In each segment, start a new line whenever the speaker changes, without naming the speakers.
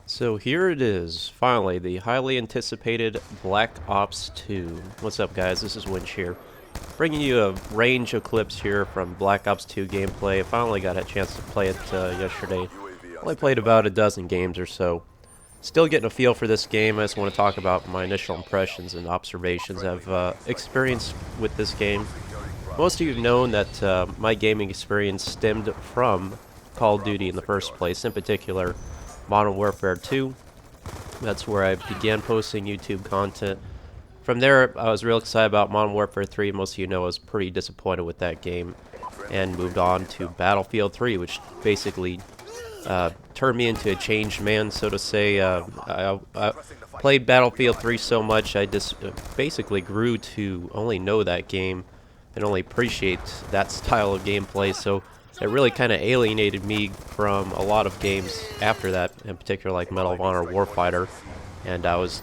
So here it is, finally, the highly anticipated Black Ops 2. What's up, guys? This is Winch here, bringing you a range of clips here from Black Ops 2 gameplay. I finally got a chance to play it yesterday. Only played about a dozen games or so. Still getting a feel for this game. I just want to talk about my initial impressions and observations I've experienced with this game. Most of you have known that my gaming experience stemmed from Call of Duty in the first place, in particular Modern Warfare 2. That's where I began posting YouTube content. From there, I was real excited about Modern Warfare 3. Most of you know I was pretty disappointed with that game and moved on to Battlefield 3, which basically turned me into a changed man, so to say. I played Battlefield 3 so much, I just basically grew to only know that game and only appreciate that style of gameplay. So it really kind of alienated me from a lot of games after that, in particular like Medal of Honor Warfighter. And I was,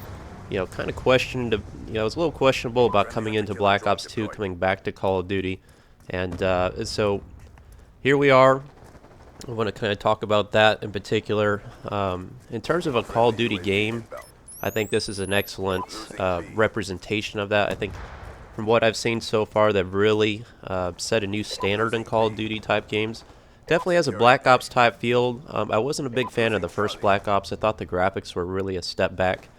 kind of questioned, I was a little questionable about coming into Black Ops 2, coming back to Call of Duty. And so here we are. I want to kind of talk about that in particular. In terms of a Call of Duty game, I think this is an excellent representation of that. I think from what I've seen so far, they've really set a new standard in Call of Duty type games. Definitely has a Black Ops type feel. I wasn't a big fan of the first Black Ops. I thought the graphics were really a step back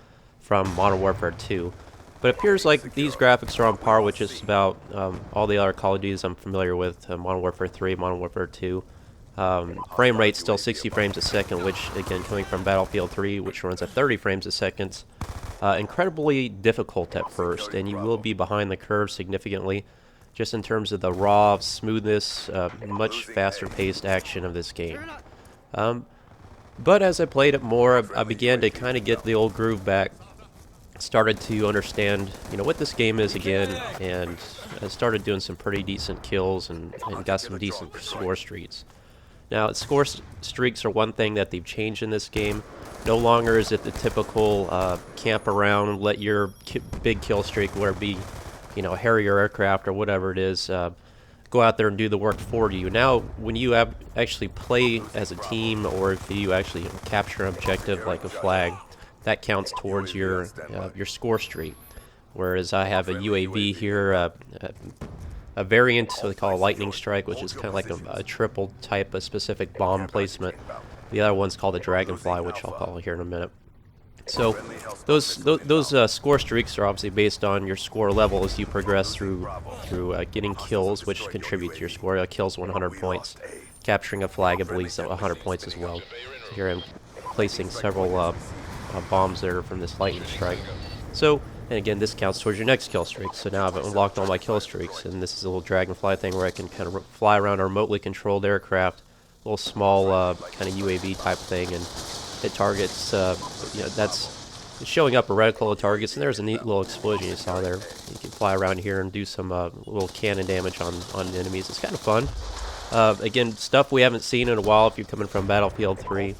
from Modern Warfare 2. But it appears like these graphics are on par with just about all the other Call of Duties I'm familiar with. Modern Warfare 3, Modern Warfare 2. Frame rate still 60 frames a second, which again coming from Battlefield 3, which runs at 30 frames a second. Incredibly difficult at first, and you will be behind the curve significantly just in terms of the raw smoothness, much faster paced action of this game. But as I played it more, I began to kind of get the old groove back, started to understand what this game is again, and I started doing some pretty decent kills and got some decent score streaks. Now, score streaks are one thing that they've changed in this game. No longer is it the typical camp around, let your big kill streak, whether it be, Harrier aircraft or whatever it is, go out there and do the work for you. Now, when you actually play as a team, or if you actually capture an objective like a flag, that counts towards your score streak. Whereas I have a UAV here, a variant, so they call a lightning strike, which is kind of like a triple type of specific bomb placement. The other one's called a dragonfly, which I'll call here in a minute. So those score streaks are obviously based on your score level as you progress through getting kills, which contribute to your score. Kills 100 points. Capturing a flag, I believe, is 100 points as well. So here I'm placing several bombs there from this lightning strike. So, and again, this counts towards your next kill streak. So now I've unlocked all my kill streaks, and this is a little dragonfly thing where I can kind of fly around a remotely controlled aircraft, a little small kind of UAV type thing, and hit targets. That's showing up a reticle of targets, and there's a neat little explosion you saw there. You can fly around here and do some little cannon damage on enemies. It's kind of fun. Again, stuff we haven't seen in a while if you're coming from Battlefield 3.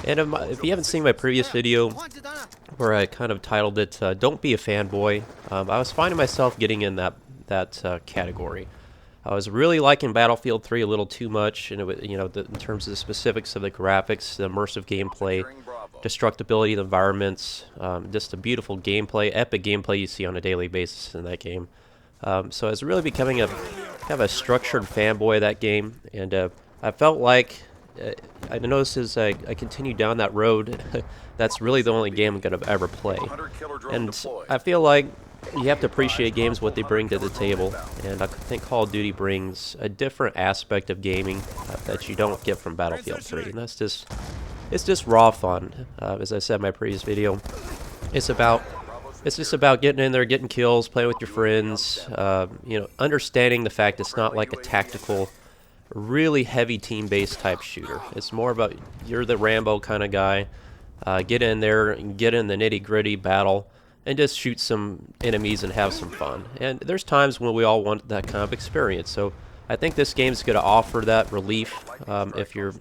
And if you haven't seen my previous video where I kind of titled it Don't Be a Fanboy, I was finding myself getting in that category. I was really liking Battlefield 3 a little too much, and in terms of the specifics of the graphics, the immersive gameplay, destructibility of the environments, just a beautiful gameplay, epic gameplay you see on a daily basis in that game. So I was really becoming kind of a structured fanboy of that game, and I felt like I noticed as I continued down that road, that's really the only game I'm going to ever play. And I feel like you have to appreciate games, what they bring to the table, and I think Call of Duty brings a different aspect of gaming that you don't get from Battlefield 3, and it's just raw fun. As I said in my previous video, it's just about getting in there, getting kills, playing with your friends, understanding the fact it's not like a tactical, really heavy team-based type shooter. It's more about you're the Rambo kind of guy, get in there and get in the nitty-gritty battle and just shoot some enemies and have some fun. And there's times when we all want that kind of experience. So I think this game's going to offer that relief if you're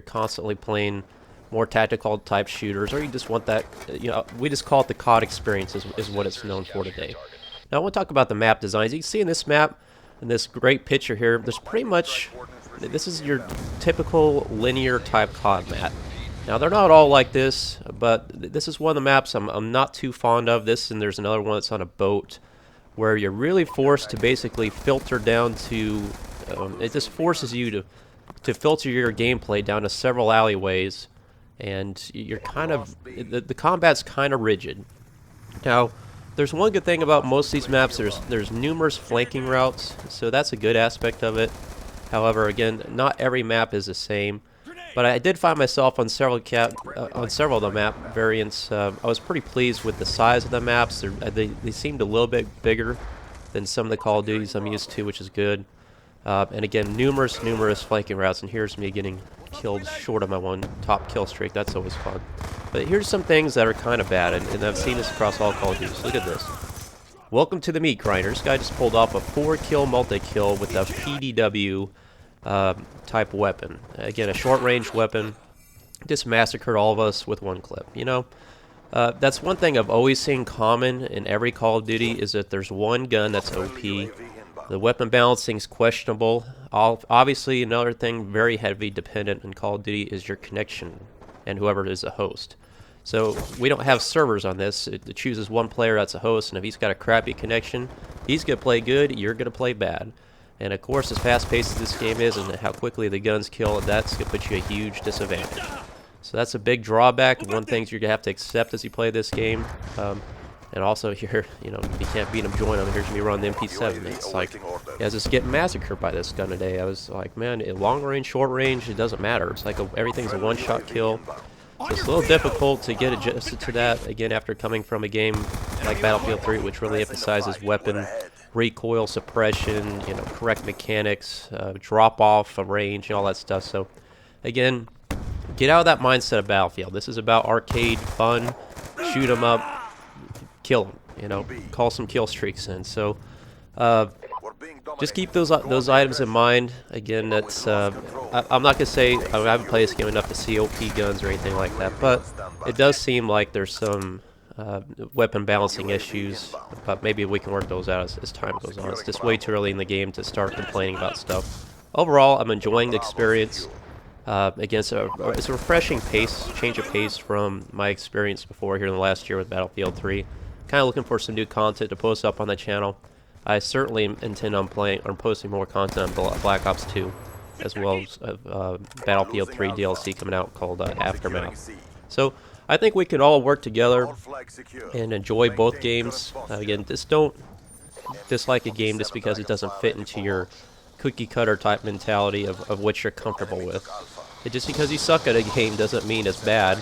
constantly playing more tactical type shooters, or you just want that, we just call it the COD experience is what it's known for today. Now I want to talk about the map designs. You can see in this map, in this great picture here, there's pretty much, this is your typical linear type COD map. Now, they're not all like this, but this is one of the maps I'm not too fond of. This, and there's another one that's on a boat, where you're really forced to basically filter down to... it just forces you to filter your gameplay down to several alleyways, and you're kind of... The combat's kind of rigid. Now, there's one good thing about most of these maps. There's numerous flanking routes, so that's a good aspect of it. However, again, not every map is the same. But I did find myself on several of the map variants. I was pretty pleased with the size of the maps. They seemed a little bit bigger than some of the Call of Duties I'm used to, which is good. And again, numerous flanking routes. And here's me getting killed short of my one top kill streak. That's always fun. But here's some things that are kind of bad, and I've seen this across all Call of Duties. Look at this. Welcome to the meat grinder. This guy just pulled off a 4-kill multi-kill with a PDW type weapon. Again, a short-range weapon. Just massacred all of us with one clip. You know, that's one thing I've always seen common in every Call of Duty, is that there's one gun that's OP. The weapon balancing's questionable. Obviously, another thing very heavy dependent in Call of Duty is your connection and whoever is a host. So we don't have servers on this. It chooses one player that's a host, and if he's got a crappy connection, he's going to play good, you're going to play bad. And of course, as fast-paced as this game is and how quickly the guns kill, that's going to put you a huge disadvantage. So that's a big drawback, one thing you're going to have to accept as you play this game. And also here, you know, you can't beat them, join them. Here's me running the MP7. It's like, I was just getting massacred by this gun today. I was like, man, long range, short range, it doesn't matter. It's like everything's a one-shot kill. So it's a little difficult to get adjusted to that, again, after coming from a game like Battlefield 3, which really emphasizes weapon recoil suppression, you know, correct mechanics, drop off of range, and all that stuff. So, again, get out of that mindset of Battlefield. This is about arcade fun, shoot 'em up, kill them, you know, call some kill streaks in. So, just keep those items in mind. Again, that's I'm not gonna say I haven't played this game enough to see OP guns or anything like that, but it does seem like there's some weapon balancing issues, but maybe we can work those out as time goes on. It's just way too early in the game to start complaining about stuff. Overall, I'm enjoying the experience. Again, it's a refreshing change of pace from my experience before here in the last year with Battlefield 3. Kind of looking for some new content to post up on the channel. I certainly intend on posting more content on Black Ops 2, as well as Battlefield 3 DLC coming out called Aftermath. So I think we can all work together and enjoy both games. Again, just don't dislike a game just because it doesn't fit into your cookie cutter type mentality of what you're comfortable with. Just because you suck at a game doesn't mean it's bad.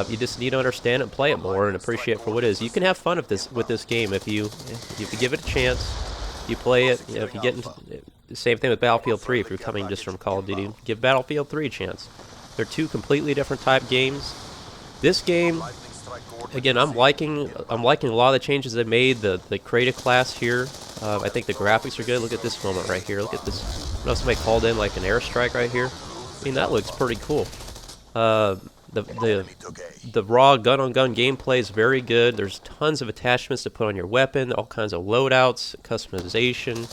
You just need to understand it and play it more and appreciate it for what it is. You can have fun with this game if you give it a chance. You play it. You know, if you get into the same thing with Battlefield 3. If you're coming just from Call of Duty, give Battlefield 3 a chance. They're two completely different type games. This game, again, I'm liking a lot of the changes they made. The creative class here. I think the graphics are good. Look at this moment right here. Look at this. I know somebody called in like an airstrike right here. I mean, that looks pretty cool. The raw gun-on-gun gameplay is very good. There's tons of attachments to put on your weapon, all kinds of loadouts, customization.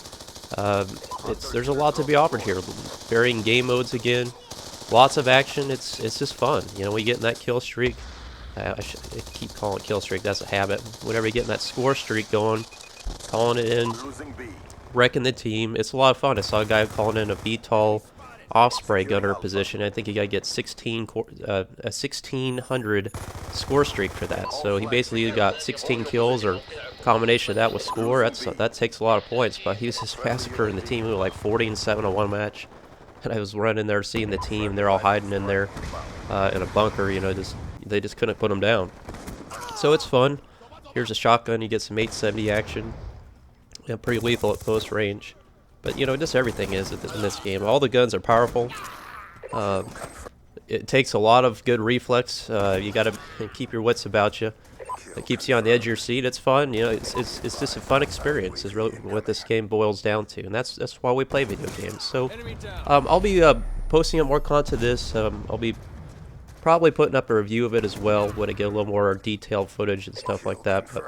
There's a lot to be offered here. Varying game modes again. Lots of action. It's just fun. You know, we get in that kill streak. I keep calling it kill streak. That's a habit. Whenever you get in that score streak going, calling it in, wrecking the team. It's a lot of fun. I saw a guy calling in a VTOL Osprey gunner position. I think he got to get 1600 score streak for that. So he basically got 16 kills or combination of that with score. That takes a lot of points. But he was just massacring the team. We were like 40-7 on one match. And I was running there seeing the team. They're all hiding in there in a bunker. You know, they just couldn't put them down. So it's fun. Here's a shotgun. You get some 870 action. Yeah, pretty lethal at close range. But, you know, just everything is in this game. All the guns are powerful. It takes a lot of good reflex. You got to keep your wits about you. It keeps you on the edge of your seat. It's fun. You know, it's just a fun experience is really what this game boils down to. And that's why we play video games. So I'll be posting up more content of this. I'll be probably putting up a review of it as well when I get a little more detailed footage and stuff like that. But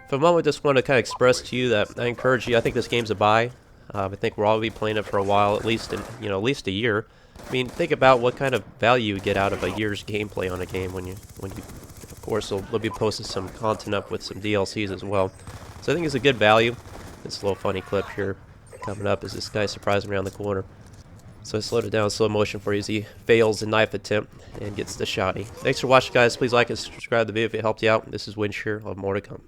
for the moment, I just want to kind of express to you that I encourage you. I think this game's a buy. I think we'll all be playing it for a while, at least a year. I mean, think about what kind of value you get out of a year's gameplay on a game when you, of course, they'll be posting some content up with some DLCs as well. So I think it's a good value. This little funny clip here coming up is this guy surprising me around the corner. So I slowed it down slow motion for you as he fails the knife attempt and gets the shotty. Thanks for watching, guys. Please like and subscribe to the video if it helped you out. This is Windshear. I'll have more to come.